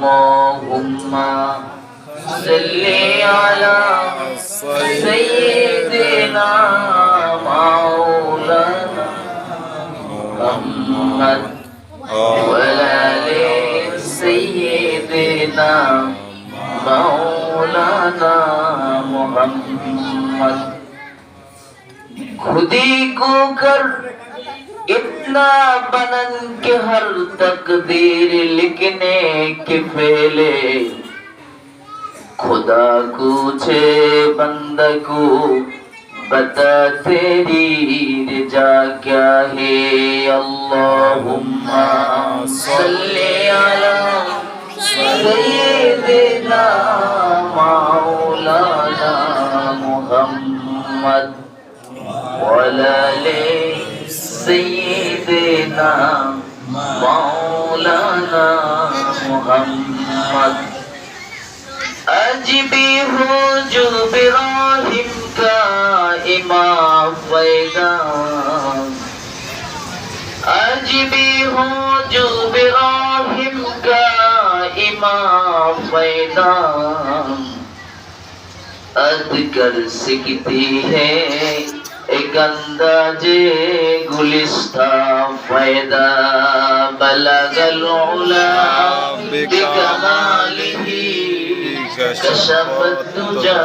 আল্লাহুম্মা সাল্লি আলা সাইয়্যিদিনা মাওলানা মুহাম্মদ ওয়া আলি সাইয়্যিদিনা মাওলানা মুহাম্মদ। खुदी को कर इतना बनन के हर तकदीर लिखने के पहले खुदा पूछे बंदा को बता तेरी रजा क्या है। अल्लाहुम्मा सल्ली अला सय्यिदिना मौलाना मुहम्मद वलाले सय्यिदिना मौलाना मुहम्मद। अजबी हो जो इब्राहिम का इमाम फैदा, अजबी हो जो इब्राहिम का इमाम फैदा, अदकर सिकती है एक अंदाजे गुलिस्ता फैदा। बलगल उला बिकमालिही कशफत तुजा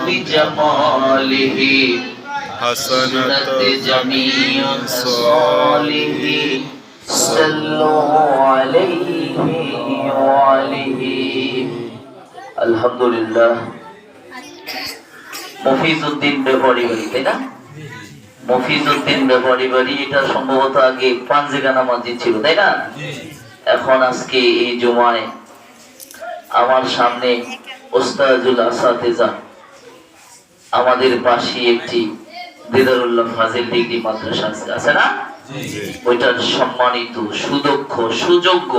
बिजमालिही हसनत जमीउ सालिही सल्लु अलैहि व आलिही। अल्हम्दुलिल्लाह। মফিজউদ্দিন ব্যাপারী বাড়ি, তাই না? মফিজউদ্দিন ব্যাপারী বাড়ি, এটা সম্ভবত আগে পাঞ্জেগানা মসজিদ ছিল, তাই না? এখন আজকে এই জুমায় আমার সামনে ওস্তাজুল আসাতেজা, আমাদের পাশে একটি দিদারুল্লাহ ফাজিল ডিগ্রি মাদ্রাসা আছে না, ওইটার সম্মানিত সুদক্ষ সুযোগ্য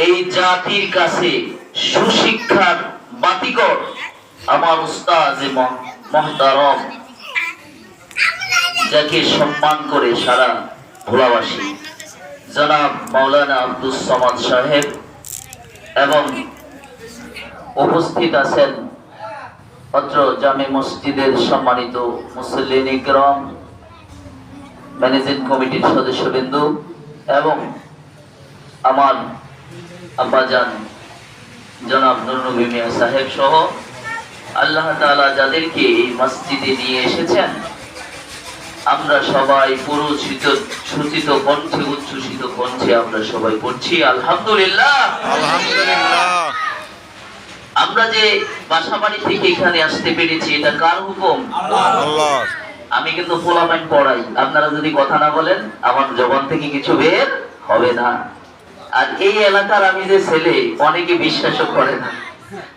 এই জাতির কাছে সুশিক্ষার বাতিকর আমার উস্তাদ মুহতারাম, যাকে সম্মান করে সারা ভোলাবাসী, জনাব মাওলানা আব্দুস সামাদ সাহেব, এবং উপস্থিত আছেন অত্র জামে মসজিদের সম্মানিত মুসল্লিন ইকরাম, ম্যানেজিং কমিটির সদস্যবৃন্দ এবং আমার আব্বাজান জনাব নুর নবী মিয়া সাহেব সহ আল্লাহ তাআলা যাদেরকে এই মসজিদে নিয়ে এসেছেন, আমরা সবাই পুরোচিত সূচিত কণ্ঠে উচ্ছ্বসিত কণ্ঠে আমরা সবাই পড়ছি আলহামদুলিল্লাহ। আলহামদুলিল্লাহ। আমরা যে বাসাবাড়ি থেকে এখানে আসতে পেরেছি এটা কার হুকুম? আল্লাহ। আমি কিন্তু পোলাপাইন পড়াই, আপনারা যদি কথা না বলেন আমার জবান থেকে কিছু বের হবে না। আর এই এলাকার আমি যে ছেলে, অনেকে বিশ্বাসও করে না,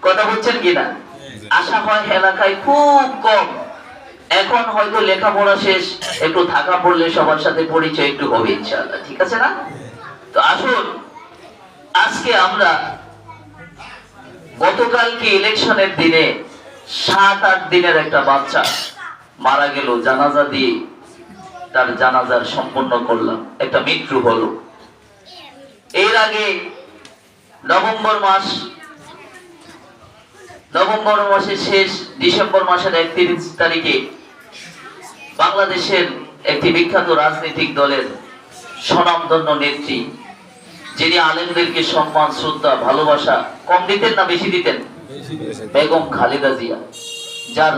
কথা বলছেন কিনা? আশা হয় এলাকায় খুব কম, এখন হয়তো লেখাপড়া শেষ, একটু থাকা পড়লে সবার সাথে পরিচয় একটু হবে ইনশাআল্লাহ, ঠিক আছে না? তো আসুন, আজকে আমরা গতকালকে ইলেকশনের দিনে 7-8 দিনের একটা বাচ্চা মারা গেল, জানাজা দিয়ে তার জানাজার সম্পন্ন করলাম, একটা মৃত্যু হলো। এর আগে নভেম্বর মাসের শেষ, ডিসেম্বর মাসের 31 তারিখে বাংলাদেশের একটি বিখ্যাত রাজনৈতিক দলের স্বনামধন্য নেত্রী, যিনি আলেমদেরকে সম্মান শ্রদ্ধা ভালোবাসা কম দিতেন না বেশি দিতেন, বেগম খালেদা জিয়া, যার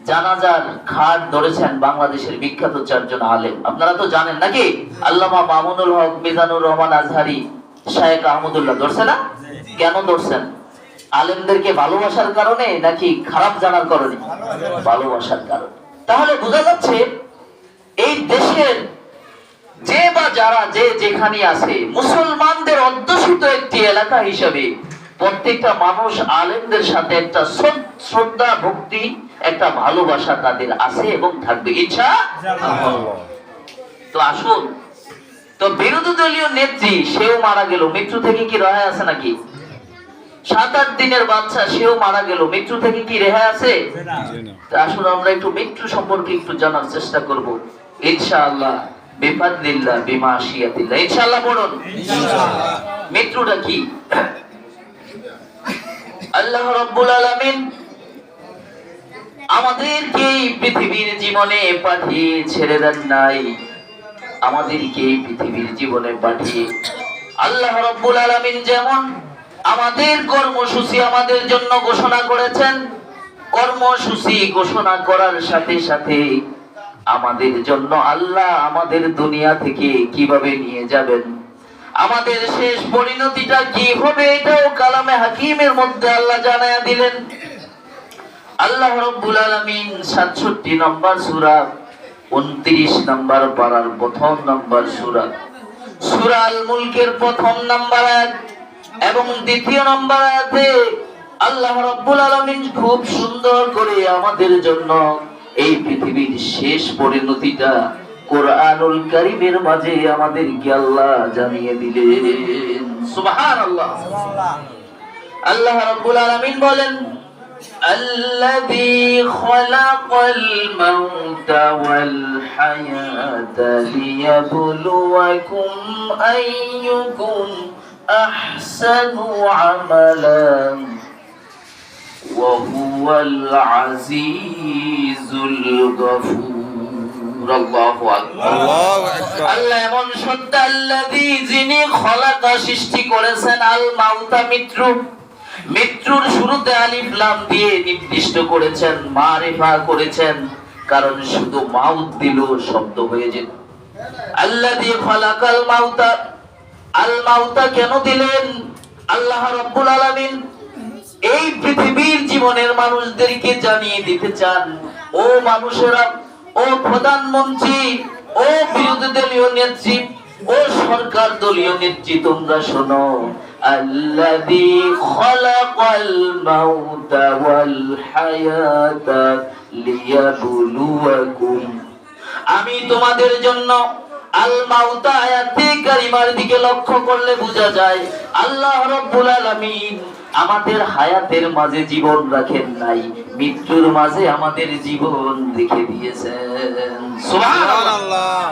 জানাজার খাট ধরেছেন বাংলাদেশের বিখ্যাত 4 জন আলেম। আপনারা তো জানেন নাকি? আল্লামা মামুনুল হক, মিজানুর রহমান আজহারি, শায়েখ আহমদুল্লাহ ধরছে না? কেন ধরছেন? আলেমদেরকে ভালোবাসার কারণে নাকি খারাপ জানার কারণে? ভালোবাসার কারণে। তাহলে বোঝা যাচ্ছে এই দেশের যে বা যারা যে যেখানে আছে, মুসলমানদের অধ্যুষিত একটি এলাকা হিসেবে প্রত্যেকটা মানুষ আলেমদের সাথে একটা শ্রদ্ধা ভক্তি, একটা ভালোবাসা তাদের আছে এবং থাকবে ইনশাআল্লাহ। তো আসুন, তো বিরোধী দলীয় নেত্রী সেও মারা গেল, মৃত্যু থেকে কি রেহাই আছে নাকি? 7-8 দিনের বাচ্চা সেও মারা গেল, মৃত্যু থেকে কি রেহাই আছে? আসলে আমরা একটু মৃত্যু সম্পর্কে একটু জানার চেষ্টা করব ইনশাআল্লাহ, বিফাদলিল্লাহ বিমাশিয়াতিল্লাহ। ইনশাআল্লাহ বলুন। ইনশাআল্লাহ। মৃত্যুটা কি? আল্লাহ রাব্বুল আলামিন আমাদেরকে পৃথিবীর জীবনে পাঠিয়ে ছেড়ে দেন নাই, আমাদেরকে পৃথিবীর জীবনে পাঠিয়ে আল্লাহ রাব্বুল আলামিন যেমন আমাদের কর্মসূচি আমাদের জন্য ঘোষণা করেছেন, কর্মসূচি ঘোষণা করার সাথে সাথে আমাদের জন্য আল্লাহ আমাদের দুনিয়া থেকে কিভাবে নিয়ে যাবেন, আমাদের শেষ পরিণতিটা কি হবে, এটাও কালামে হাকিমের মধ্যে আল্লাহ জানায়া দিলেন। আল্লাহ রাব্বুল আলামিন 67 নম্বর সূরা 29 নম্বর পারার প্রথম নম্বর সূরা সূরা আল মুলকের প্রথম নম্বর আয়াত এবং দ্বিতীয় নম্বর আয়াতে আল্লাহ রাব্বুল আলামিন খুব সুন্দর করে আমাদের জন্য এই পৃথিবীর শেষ পরিণতিটা কোরআনুল কারীমের মাঝে আমাদেরকে আল্লাহ জানিয়ে দিলেন। সুবহানাল্লাহ। আল্লাহ রাব্বুল আলামিন বলেন, الذي خلق الموت والحياة ليبلوكم أيكم أحسن عملا وهو العزيز الغفور। الله أكبر। আল্লাহ এমন সত্য, আল্লাযী যিনি খলাকা সৃষ্টি করেছেন আল মাউতা মৃত্যুর শুরুতে আলিফ লাম দিয়ে নির্দিষ্ট করেছেন, মারিফা করেছেন, কারণ শুধু মাউত দিল শব্দ হয়ে যেত। আল্লাযী খলাকাল মাউতা, আল মাউতা কেন দিলেন? আল্লাহ রাব্বুল আলামিন এই পৃথিবীর জীবনের মানুষদেরকে জানিয়ে দিতে চান, ও মানুষেরা, ও প্রধানমন্ত্রী, ও বিরোধী দলীয় নেত্রী, ও সরকার দলীয় নেত্রী, তোমরা শোনো, আল্লাযী খলাকাল মাউতা ওয়াল হায়াতা লিয়াবলুয়াকুম, আমি তোমাদের জন্য আল মাউতা আয়াতে কারিমার দিকে লক্ষ্য করলে বোঝা যায় আল্লাহ রাব্বুল আলামিন আমাদের হায়াতের মাঝে জীবন রাখেন নাই, মৃত্যুর মাঝে আমাদের জীবন রেখে দিয়েছেন। সুবহানাল্লাহ।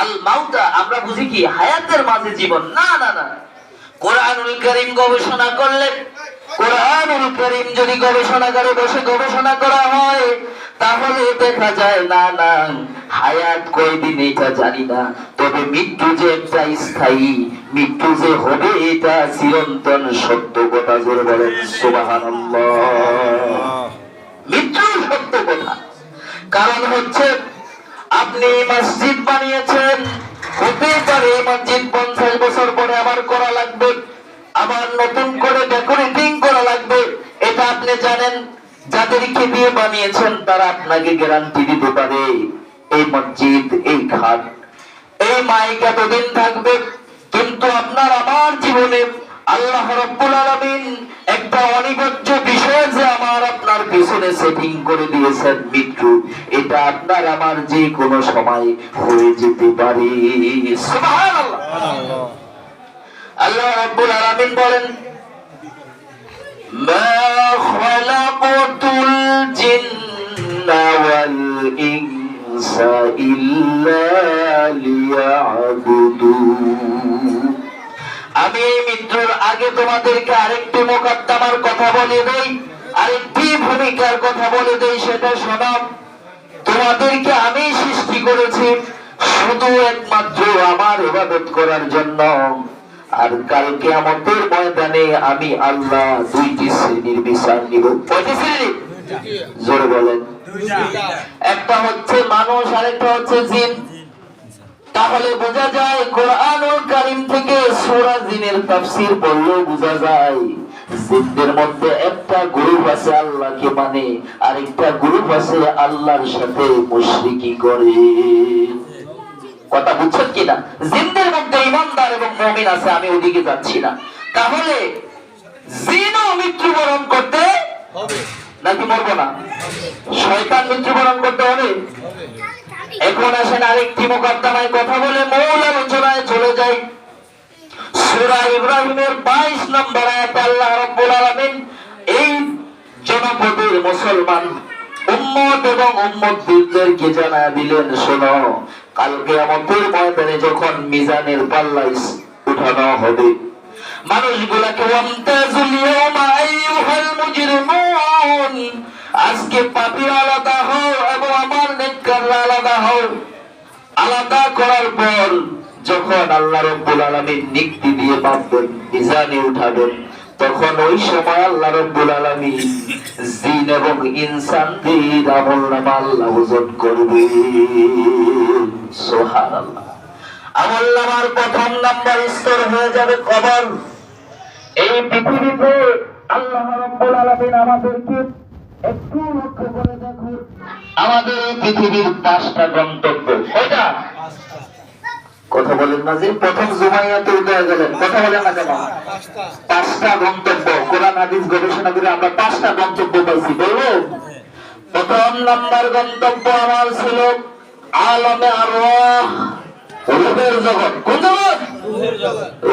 আল মাউতা আমরা বুঝি কি হায়াতের মাঝে জীবন, না না না। কোরআনুল কারীম গবেষণা করলে, কোরআনুল কারীম যদি গবেষণাগারে বসে গবেষণা করা হয় তাহলে দেখা যায় না না হায়াত কয়দিন এটা জানি না, তবে মৃত্যু যে একটা স্থায়ী, মৃত্যু যে হবে এটা চিরন্তন সত্য কথা। জোরে বলেন সুবহানাল্লাহ। মৃত্যু সত্য কথা। কারণ হচ্ছে আপনি মসজিদ বানিয়েছেন, হতে পারে মসজিদ 50 বছর পরে আবার করা লাগবে, আবার নতুন করে ডেকোরেটিং করা লাগবে, এটা আপনি জানেন। যাদেরকে দিয়ে বানিয়েছেন তারা আপনাকে গ্যারান্টি দিতে পারে এই মসজিদ, এই ঘাট, এই মাইক এতদিন থাকবে। কিন্তু আপনার আমার জীবনে আল্লাহ রাব্বুল আলামিন একটা অনিবার্য বিষয় যে আমার আপনার পিছনে সেটিং করে দিয়েছেন মৃত্যু, এটা আপনার আমার যে কোনো সময় হয়ে যেতে পারে। সুবহানাল্লাহ। আল্লাহ রাব্বুল আলামিন বলেন, মা খালাকাতুল জিন্না ওয়াল ইনসা ইল্লা লিয়াবুদুন। আমি এই মৃত্যুর আগে তোমাদেরকে আরেকটি মুকদ্দমার কথা বলে দেই, আরেকটি ভূমিকার কথা বলে দেই, সেটা শোনো। তোমাদেরকে আমি সৃষ্টি করেছি শুধু একমাত্র আমার ইবাদত করার জন্য, আর কাল কিয়ামতের ময়দানে আমি আল্লাহ দুইটি শ্রেণীর বিচার নিব। কয়টি শ্রেণী? জোরে বলেন। একটা হচ্ছে মানুষ, আরেকটা হচ্ছে জিন। তাহলে বোঝা যায় কোরআনুল কারীম থেকে সূরা জিনের তাফসীর পড়লেও বোঝা যায় জিনদের মধ্যে একটা গ্রুপ আছে আল্লাহকে মানে, আরেকটা গ্রুপ আছে আল্লাহর সাথে মুশরিকি করে। কথা বুঝছেন কিনা? জিনদের মধ্যে ঈমানদার এবং মুমিন আছে, আমি ওদিকে যাচ্ছি না। তাহলে জিনও মৃত্যুবরণ করতে হবে নাকি মরবো না? শয়তান মৃত্যুবরণ করতে হবে। এখন আসেন আরেকটি মুকদ্দমায় কথা বলে মূল আলোচনায় চলে যাই। সূরা ইব্রাহিমের 22 নম্বর আয়াতে আল্লাহ রাব্বুল আলামিন এই জনপদের মুসলমান উম্মত এবং উম্মতদেরকে জানায় দিলেন, শোনো, কাল কিয়ামতের ময়দানে যখন মিজানের পাল্লা উঠানো হবে, মানুষগুলাকে ওয়ামতাজুল থেকে পাপী আলাদা হও এবং আমার নেককাররা আলাদা হও। আলাদা করার পর যখন আল্লাহ রাব্বুল আলামিন নিক্তি দিয়ে মাপবেন, মিজানে উঠাবেন, তখন ওই সময় আল্লাহ রাব্বুল আলামিন জিন এবং ইনসানদের আমলনামা আল্লাহ ওজন করবে। সুবহানাল্লাহ। আমলনামার প্রথম নাম্বার স্তর হয়ে যাবে কবর। এই পৃথিবীতে আল্লাহ রাব্বুল আলামিন আমাদেরকে একটু লক্ষ্য করে দেখুন, আমাদের এই পৃথিবীর 5টা গন্তব্য। কয়টা? কথা বলেন না যে প্রথম জুমাইয়াতে উঠে গেলেন, কথা বলেন না কেন? 5টা গন্তব্য। কোরআন হাদিস গবেষণা করে আমরা 5টা গন্তব্য পাইছি, বলবো? প্রথম নাম্বার গন্তব্য আমার ছিল আলামে আরওয়াহ, রূহের জগৎ। কোন জগৎ?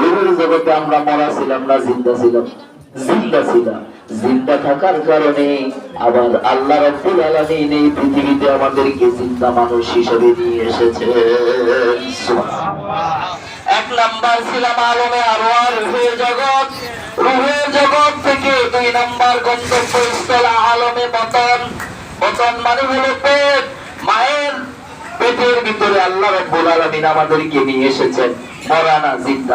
রূহের জগতে আমরা মরা ছিলাম না জিন্দা ছিলাম? জিন্দা ছিলাম। জিন্দা থাকার কারণে আবার আল্লাহ রাব্বুল আলামিন এই পৃথিবীতে আমাদেরকে জিন্দা মানুষ হিসেবে নিয়ে এসেছে। এক নাম্বার ছিলাম আলমে আরওয়াহ, রূহের জগৎ। রূহের জগৎ থেকে 2 নাম্বার গন্তব্যস্থল আলমে বাতন। বাতন মানে হলো পেট। মায়ের পেটের ভিতরে আল্লাহ রাব্বুল আলামিন আমাদেরকে নিয়ে এসেছেন, মরা না জিন্দা।